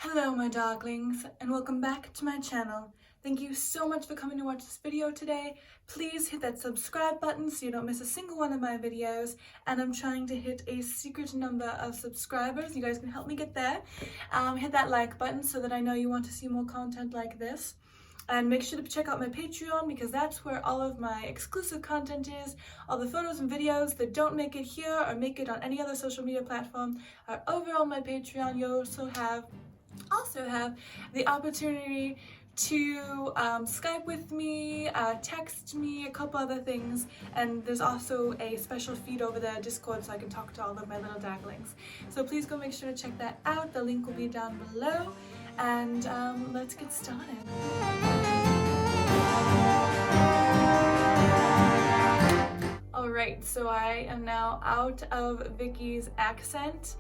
Hello my darklings, and welcome back to my channel. Thank you so much for coming to watch this video today. Please hit that subscribe button so you don't miss a single one of my videos, and I'm trying to hit a secret number of subscribers. You guys can help me get there. Hit that like button so that I know you want to see more content like this. And make sure to check out my Patreon because that's where all of my exclusive content is. All the photos and videos that don't make it here or make it on any other social media platform are over on my Patreon. You also have the opportunity to Skype with me, text me, a couple other things, and there's also a special feed over there, Discord, so I can talk to all of my little darklings. So please go make sure to check that out. The link will be down below, and let's get started. Alright, so I am now out of Vicky's accent.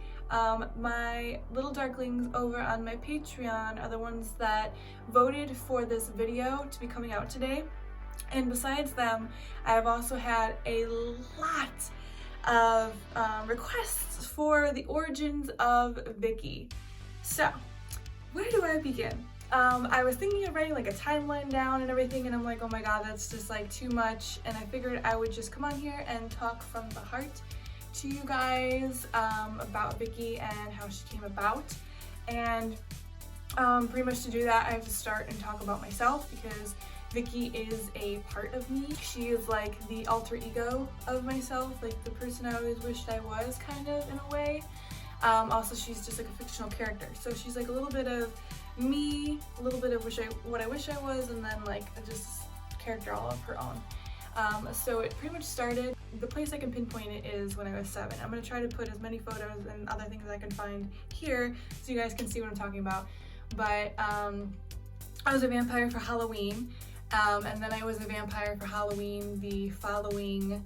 My little darklings over on my Patreon are the ones that voted for this video to be coming out today. And besides them, I have also had a lot of requests for the origins of Vicki. So, where do I begin? I was thinking of writing like a timeline down and everything, and I'm like, oh my god, that's just like too much, and I figured I would just come on here and talk from the heart to you guys about Vicki and how she came about. And pretty much to do that, I have to start and talk about myself because Vicki is a part of me. She is like the alter ego of myself, like the person I always wished I was, kind of, in a way. Also, she's just like a fictional character, so she's like a little bit of me, a little bit of what I wish I was, and then like just a character all of her own. So it pretty much started, the place I can pinpoint it is when I was 7. I'm going to try to put as many photos and other things I can find here so you guys can see what I'm talking about. But I was a vampire for Halloween, and then I was a vampire for Halloween the following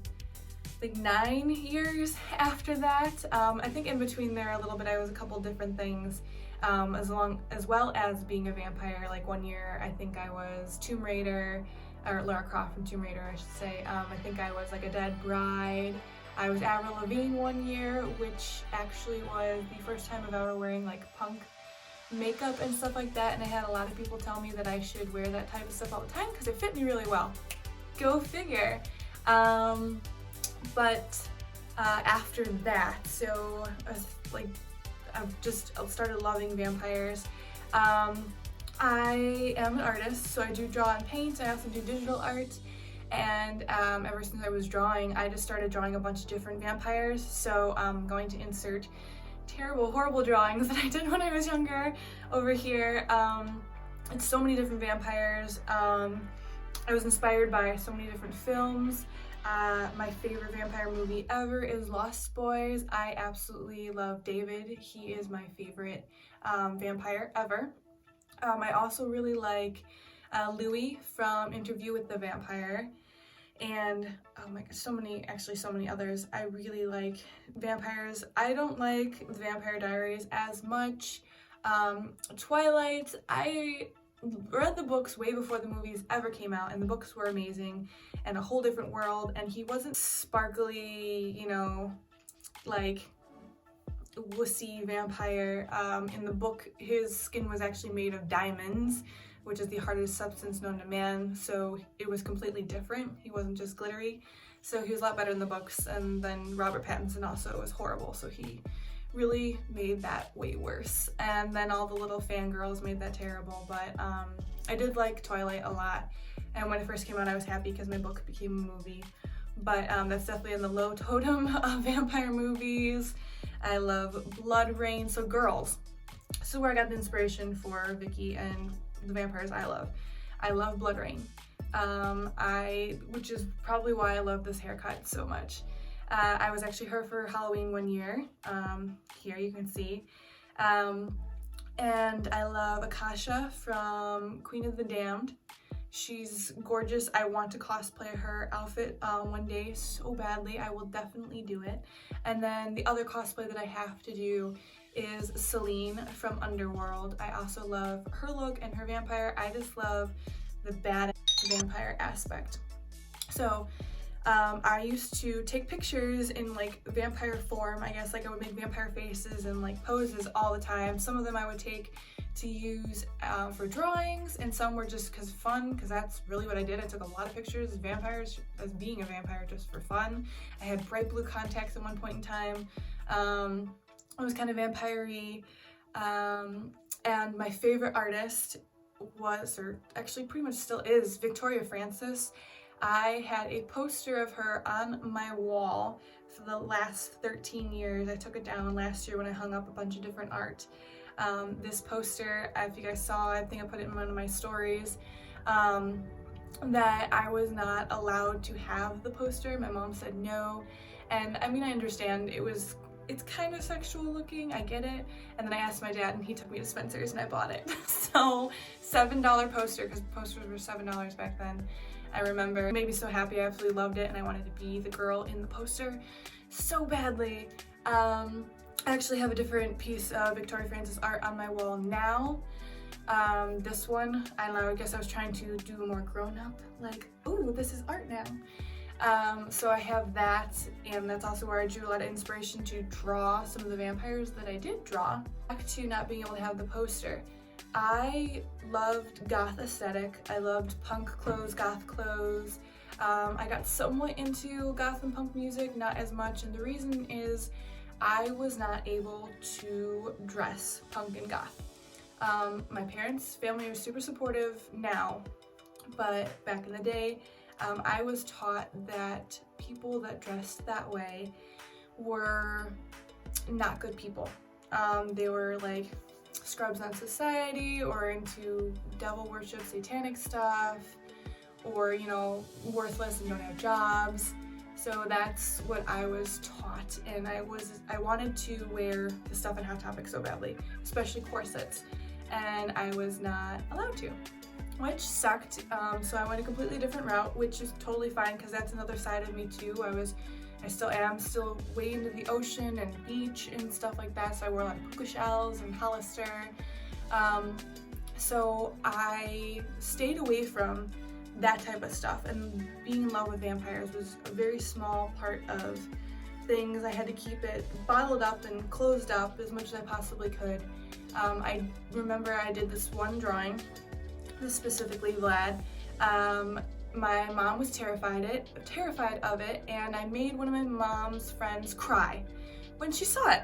like 9 years after that. I think in between there a little bit I was a couple different things, as well as being a vampire. Like 1 year I think I was Tomb Raider, or Lara Croft from Tomb Raider, I should say. I think I was like a dead bride. I was Avril Lavigne 1 year, which actually was the first time I've ever wearing like punk makeup and stuff like that, and I had a lot of people tell me that I should wear that type of stuff all the time because it fit me really well. Go figure. But after that, so I've just started loving vampires. I am an artist, so I do draw and paint. I also do digital art, and ever since I was drawing, I just started drawing a bunch of different vampires. So I'm going to insert terrible, horrible drawings that I did when I was younger over here. It's so many different vampires. I was inspired by so many different films. My favorite vampire movie ever is Lost Boys. I absolutely love David. He is my favorite vampire ever. I also really like Louis from Interview with the Vampire, and oh my god, so many others. I really like vampires. I don't like the Vampire Diaries as much. Twilight, I read the books way before the movies ever came out, and the books were amazing and a whole different world, and he wasn't sparkly, you know, like wussy vampire. In the book, his skin was actually made of diamonds, which is the hardest substance known to man, so it was completely different. He wasn't just glittery, so he was a lot better in the books. And then Robert Pattinson also was horrible, so he really made that way worse. And then all the little fangirls made that terrible, but I did like Twilight a lot, and when it first came out I was happy because my book became a movie. But that's definitely in the low totem of vampire movies. I love Blood Rain, so girls. So where I got the inspiration for Vicki and the vampires I love. I love Blood Rain, which is probably why I love this haircut so much. I was actually her for Halloween 1 year. Here you can see. And I love Akasha from Queen of the Damned. She's gorgeous. I want to cosplay her outfit one day so badly. I will definitely do it. And then the other cosplay that I have to do is Celine from Underworld. I also love her look and her vampire. I just love the badass vampire aspect. So I used to take pictures in like vampire form. I guess like I would make vampire faces and like poses all the time. Some of them I would take to use for drawings, and some were just because fun, because that's really what I did. I took a lot of pictures of vampires as being a vampire just for fun. I had bright blue contacts at one point in time. I was kind of vampire-y. And my favorite artist was, or actually pretty much still is, Victoria Francis. I had a poster of her on my wall for the last 13 years. I took it down last year when I hung up a bunch of different art. This poster, if you guys saw, I think I put it in one of my stories, that I was not allowed to have the poster. My mom said no, and I mean, I understand it's kind of sexual looking, I get it. And then I asked my dad and he took me to Spencer's and I bought it. So $7 poster, because posters were $7 back then. I remember, it made me so happy. I absolutely loved it and I wanted to be the girl in the poster so badly. I actually have a different piece of Victoria Francis art on my wall now. This one, I don't know, I guess I was trying to do more grown up, like, ooh, this is art now. So I have that, and that's also where I drew a lot of inspiration to draw some of the vampires that I did draw. Back to not being able to have the poster. I loved Goth Aesthetic. I loved punk clothes, goth clothes. I got somewhat into goth and punk music, not as much, and the reason is I was not able to dress punk and goth. My parents' family are super supportive now, but back in the day, I was taught that people that dressed that way were not good people. They were like scrubs on society or into devil worship, satanic stuff, or, you know, worthless and don't have jobs. So that's what I was taught, and I wanted to wear the stuff in Hot Topic so badly, especially corsets, and I was not allowed to, which sucked. So I went a completely different route, which is totally fine because that's another side of me too. I still am way into the ocean and beach and stuff like that, so I wore a lot of puka shells and Hollister. So I stayed away from that type of stuff, and being in love with vampires was a very small part of things. I had to keep it bottled up and closed up as much as I possibly could. I remember I did this one drawing, specifically Vlad. My mom was terrified of it, and I made one of my mom's friends cry when she saw it,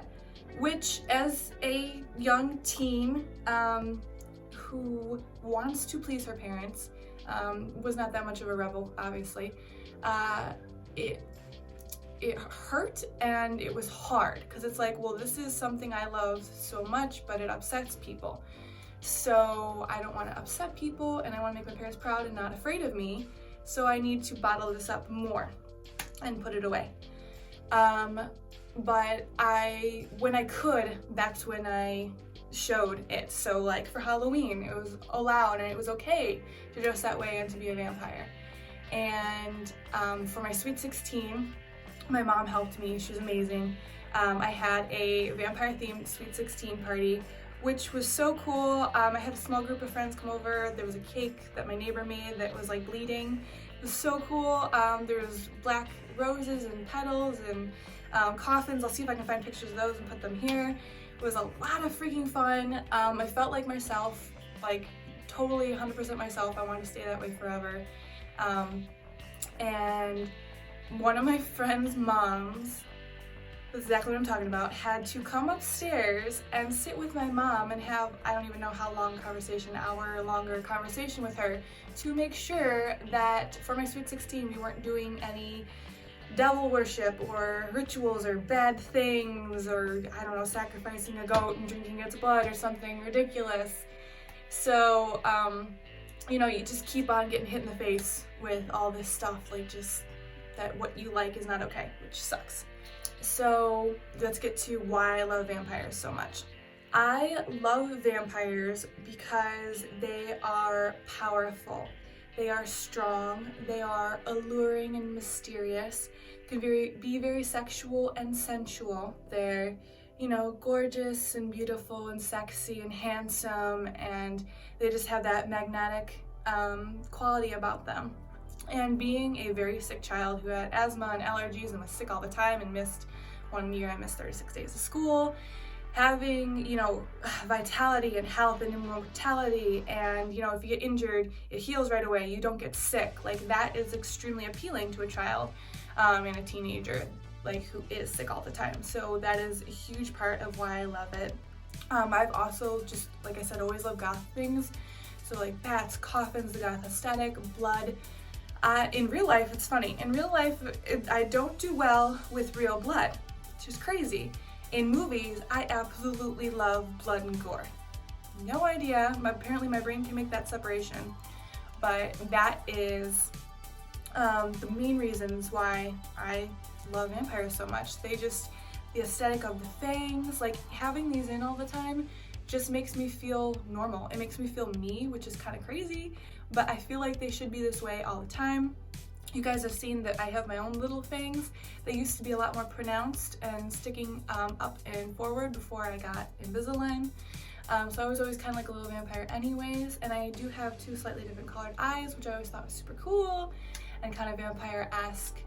which, as a young teen who wants to please her parents, was not that much of a rebel, obviously. It hurt and it was hard because it's like, well, this is something I love so much, but it upsets people. So I don't want to upset people, and I want to make my parents proud and not afraid of me. So I need to bottle this up more and put it away. But when I could, that's when I showed it. So like for Halloween, it was allowed and it was okay to dress that way and to be a vampire. And for my Sweet 16, my mom helped me. She was amazing. I had a vampire-themed Sweet 16 party, which was so cool. I had a small group of friends come over. There was a cake that my neighbor made that was like bleeding. It was so cool. There was black roses and petals and coffins. I'll see if I can find pictures of those and put them here. It was a lot of freaking fun. I felt like myself, like totally 100% myself. I wanted to stay that way forever. And one of my friend's moms, that's exactly what I'm talking about, had to come upstairs and sit with my mom and have, I don't even know how long conversation, an hour or longer conversation with her to make sure that for my Sweet 16 we weren't doing any devil worship or rituals or bad things, or I don't know, sacrificing a goat and drinking its blood or something ridiculous. So, you know, you just keep on getting hit in the face with all this stuff, like just that what you like is not okay, which sucks. So let's get to why I love vampires so much. I love vampires because they are powerful, they are strong, they are alluring and mysterious, can be very sexual and sensual. They're, you know, gorgeous and beautiful and sexy and handsome, and they just have that magnetic quality about them. And being a very sick child who had asthma and allergies and was sick all the time and one year I missed 36 days of school, having, you know, vitality and health and immortality, and, you know, if you get injured, it heals right away, you don't get sick. Like, that is extremely appealing to a child and a teenager, like, who is sick all the time. So that is a huge part of why I love it. I've also, just like I said, always loved goth things. So like bats, coffins, the goth aesthetic, blood. In real life, it's funny. In real life, I don't do well with real blood, which is crazy. In movies, I absolutely love blood and gore. No idea, apparently my brain can make that separation, but that is the main reasons why I love vampires so much. The aesthetic of the fangs, like having these in all the time just makes me feel normal. It makes me feel me, which is kind of crazy, but I feel like they should be this way all the time. You guys have seen that I have my own little fangs. They used to be a lot more pronounced and sticking up and forward before I got Invisalign. So I was always kind of like a little vampire anyways, and I do have 2 slightly different colored eyes, which I always thought was super cool and kind of vampire-esque.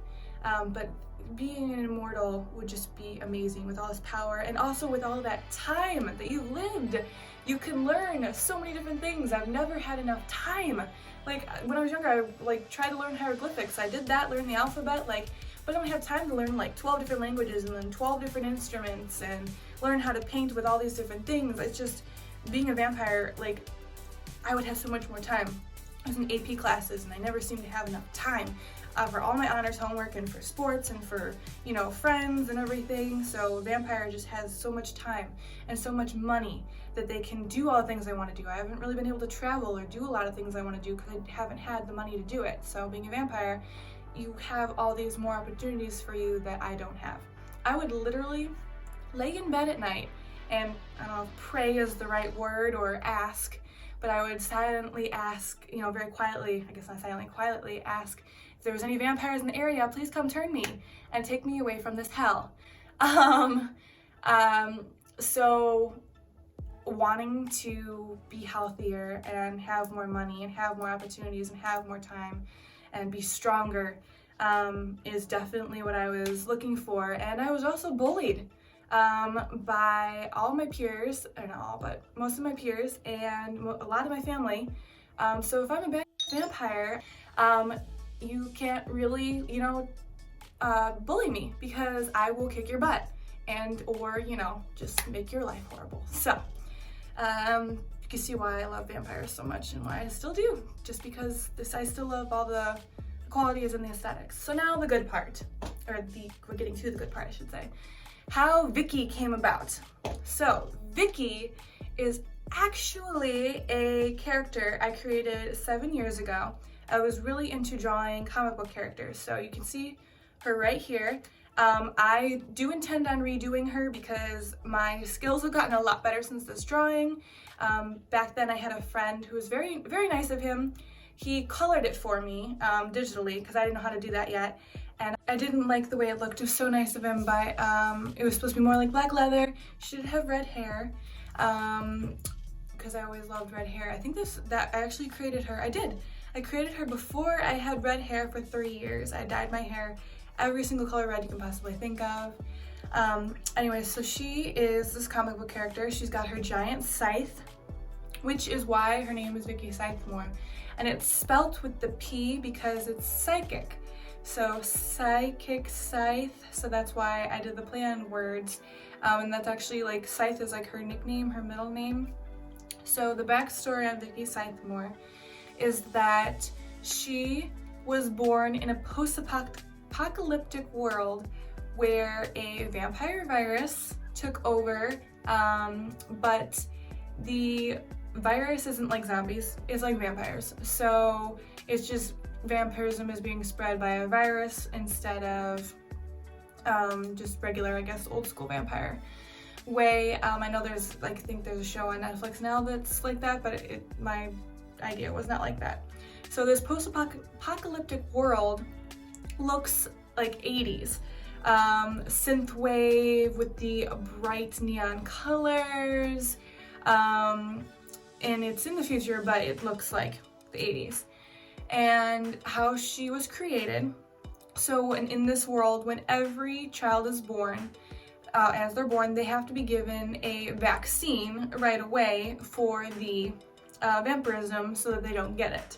But being an immortal would just be amazing with all this power, and also with all that time that you've lived. You can learn so many different things. I've never had enough time. Like, when I was younger, I like tried to learn hieroglyphics. I did that, learn the alphabet, like, but I don't have time to learn like 12 different languages and then 12 different instruments and learn how to paint with all these different things. It's just, being a vampire, like, I would have so much more time. I was in AP classes and I never seemed to have enough time for all my honors homework and for sports and for, you know, friends and everything. So vampire just has so much time and so much money that they can do all the things I want to do. I haven't really been able to travel or do a lot of things I want to do because I haven't had the money to do it. So being a vampire, you have all these more opportunities for you that I don't have. I would literally lay in bed at night and, I don't know if pray is the right word, or ask, but I would silently ask, you know, very quietly, I guess not silently, quietly ask, if there was any vampires in the area, please come turn me and take me away from this hell. So wanting to be healthier and have more money and have more opportunities and have more time and be stronger is definitely what I was looking for. And I was also bullied by all my peers, or not all, but most of my peers and a lot of my family. So if I'm a vampire, you can't really, you know, bully me, because I will kick your butt and, or, you know, just make your life horrible. So you can see why I love vampires so much and why I still do, just because I still love all the qualities and the aesthetics. So now the good part, or we're getting to the good part, I should say. How Vicki came about. So Vicki is actually a character I created 7 years ago. I was really into drawing comic book characters, so you can see her right here. I do intend on redoing her because my skills have gotten a lot better since this drawing. Back then I had a friend who was very, very nice of him. He colored it for me digitally because I didn't know how to do that yet. And I didn't like the way it looked. It was so nice of him, but it was supposed to be more like black leather. She did have red hair, because I always loved red hair. I think that I actually created her. I created her before I had red hair for 3 years. I dyed my hair every single color red you can possibly think of. Anyway, so she is this comic book character. She's got her giant Psythe, which is why her name is Vicki Psythemore. And it's spelt with the P because it's psychic. So psychic Psythe, so that's why I did the play on words. And that's actually, like, Psythe is like her nickname, her middle name. So the backstory on Vicki Psythemore is that she was born in a post-apocalyptic world where a vampire virus took over, but the virus isn't like zombies, it's like vampires. So it's just vampirism is being spread by a virus instead of just regular, I guess, old school vampire way. I know there's, like, I think there's a show on Netflix now that's like that, but my idea was not like that. So this post-apocalyptic world looks like 80s. Synthwave with the bright neon colors, and it's in the future, but it looks like the 80s. And how she was created. So in this world, when every child is born, as they're born, they have to be given a vaccine right away for the vampirism so that they don't get it.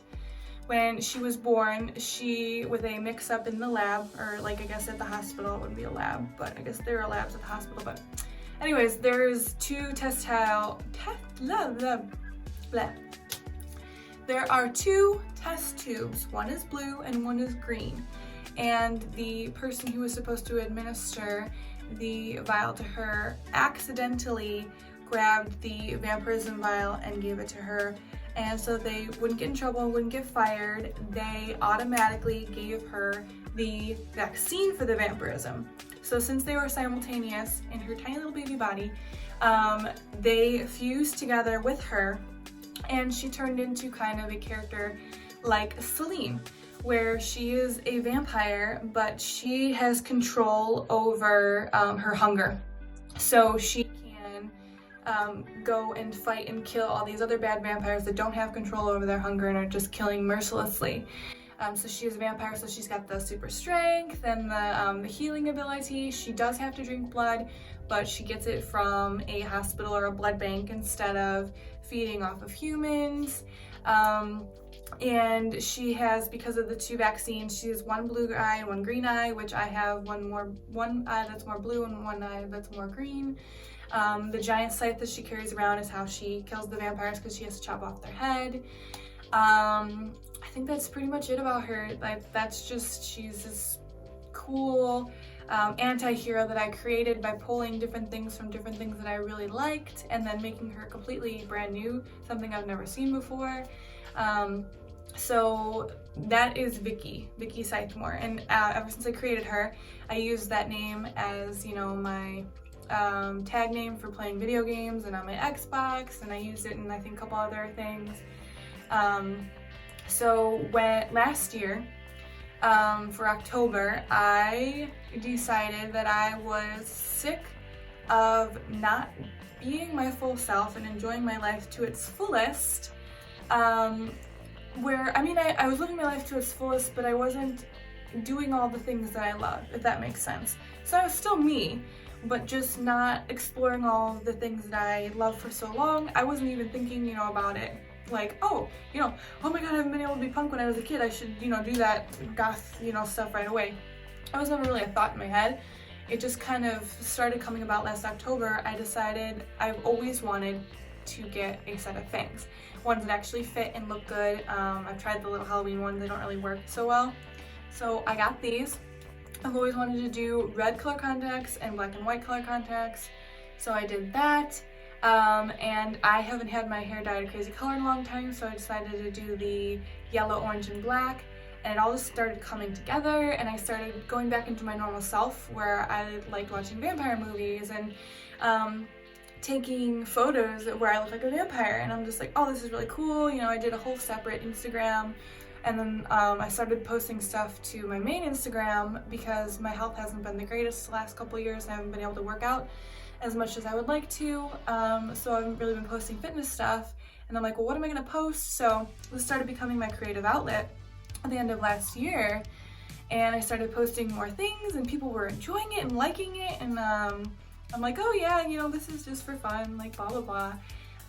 When she was born, she, with a mix-up in the lab, or like I guess at the hospital, it wouldn't be a lab, but I guess there are labs at the hospital, but anyways, there's there are two test tubes. One is blue and one is green. And the person who was supposed to administer the vial to her accidentally grabbed the vampirism vial and gave it to her. And so they wouldn't get in trouble and wouldn't get fired. They automatically gave her the vaccine for the vampirism. So since they were simultaneous in her tiny little baby body, they fused together with her, and she turned into kind of a character like Celine, where she is a vampire, but she has control over her hunger. So she can go and fight and kill all these other bad vampires that don't have control over their hunger and are just killing mercilessly. So she is a vampire, so she's got the super strength and the healing ability. She does have to drink blood, but she gets it from a hospital or a blood bank instead of feeding off of humans. And she has, because of the two vaccines, she has one blue eye and one green eye, which I have one eye that's more blue and one eye that's more green. The giant scythe that she carries around is how she kills the vampires, because she has to chop off their head. I think that's pretty much it about her. Like, that's just, she's this cool anti-hero that I created by pulling different things from different things that I really liked and then making her completely brand new, something I've never seen before. So that is Vicki Psythe. And ever since I created her, I used that name as, you know, my tag name for playing video games and on my Xbox, and I used it in I think a couple other things. So last year, for October, I decided that I was sick of not being my full self and enjoying my life to its fullest. I was living my life to its fullest, but I wasn't doing all the things that I love, if that makes sense. So I was still me, but just not exploring all of the things that I loved for so long. I wasn't even thinking, about it. Like, oh my god, I haven't been able to be punk when I was a kid. I should, do that goth, stuff right away. That was never really a thought in my head. It just kind of started coming about last October. I decided I've always wanted to get a set of fangs. Ones that actually fit and look good. I've tried the little Halloween ones, they don't really work so well. So I got these. I've always wanted to do red color contacts and black and white color contacts. So I did that. And I haven't had my hair dyed a crazy color in a long time, so I decided to do the yellow, orange, and black. And it all just started coming together, and I started going back into my normal self where I liked watching vampire movies and taking photos where I look like a vampire, and I'm just like, oh, this is really cool. I did a whole separate Instagram, and then I started posting stuff to my main Instagram because my health hasn't been the greatest the last couple years, and I haven't been able to work out as much as I would like to, so I haven't really been posting fitness stuff, and I'm like, well, what am I gonna post? So this started becoming my creative outlet at the end of last year, and I started posting more things, and people were enjoying it and liking it, and I'm like, oh yeah, this is just for fun, like blah blah blah.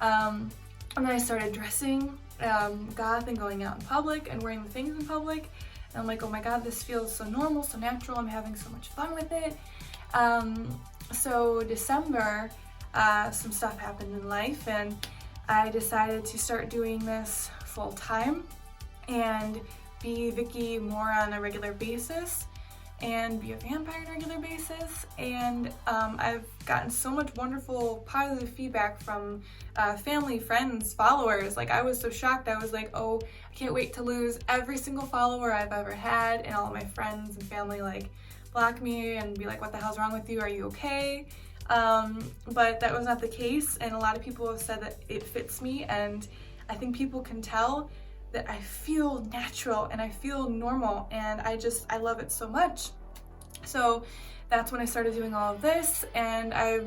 And then I started dressing goth and going out in public and wearing the things in public, and I'm like, oh my god, this feels so normal, so natural, I'm having so much fun with it. So December, some stuff happened in life, and I decided to start doing this full time and be Vicki more on a regular basis and be a vampire on a regular basis. And I've gotten so much wonderful positive feedback from family, friends, followers. Like, I was so shocked. I was like, oh, I can't wait to lose every single follower I've ever had, and all of my friends and family like block me and be like, what the hell's wrong with you? Are you okay? But that was not the case, and a lot of people have said that it fits me, and I think people can tell that I feel natural and I feel normal, and I love it so much. So that's when I started doing all of this, and I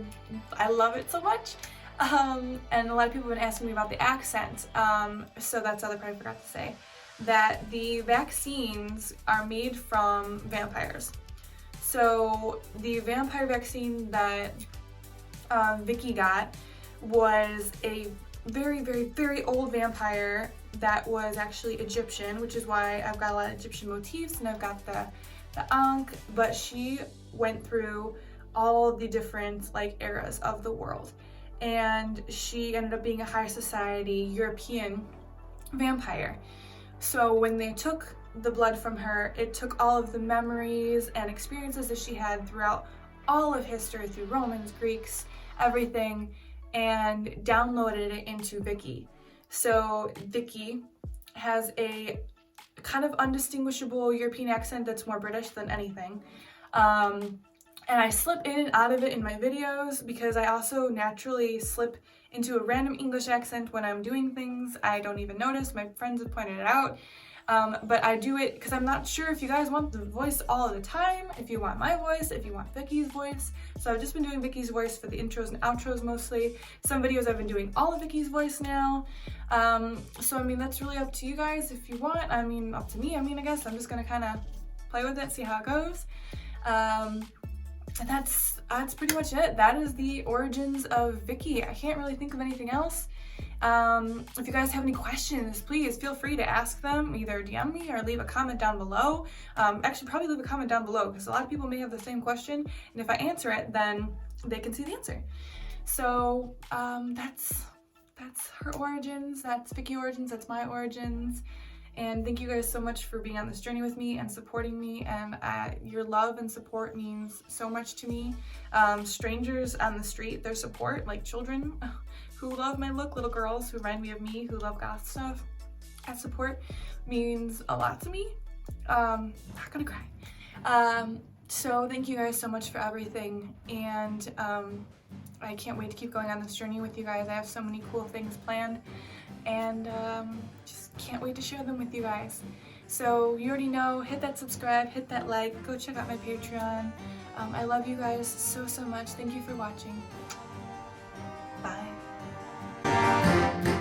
love it so much. And a lot of people have been asking me about the accent, so that's the other part I forgot to say, that the vaccines are made from vampires. So the vampire vaccine that Vicki got was a very, very, very old vampire that was actually Egyptian, which is why I've got a lot of Egyptian motifs and I've got the Ankh, but she went through all the different like eras of the world, and she ended up being a high society European vampire. So when they took the blood from her, it took all of the memories and experiences that she had throughout all of history, through Romans, Greeks, everything, and downloaded it into Vicki. So Vicki has a kind of undistinguishable European accent that's more British than anything. And I slip in and out of it in my videos because I also naturally slip into a random English accent when I'm doing things I don't even notice. My friends have pointed it out. But I do it because I'm not sure if you guys want the voice all of the time, if you want my voice, if you want Vicki's voice. So I've just been doing Vicki's voice for the intros and outros mostly. Some videos I've been doing all of Vicki's voice now. So I mean, that's really up to you guys if you want. I mean, up to me. I mean, I guess I'm just gonna kind of play with it, see how it goes. And that's pretty much it. That is the origins of Vicki. I can't really think of anything else. If you guys have any questions, please feel free to ask them, either DM me or leave a comment down below. Actually, probably leave a comment down below because a lot of people may have the same question, and if I answer it, then they can see the answer. So that's her origins, that's Vicki origins, that's my origins. And thank you guys so much for being on this journey with me and supporting me, and your love and support means so much to me. Strangers on the street, their support, like children who love my look, little girls who remind me of me, who love goth stuff, that support means a lot to me. Not gonna cry. So thank you guys so much for everything, and I can't wait to keep going on this journey with you guys. I have so many cool things planned, and just can't wait to share them with you guys. So you already know, hit that subscribe, hit that like, go check out my Patreon. I love you guys so much. Thank you for watching. Bye.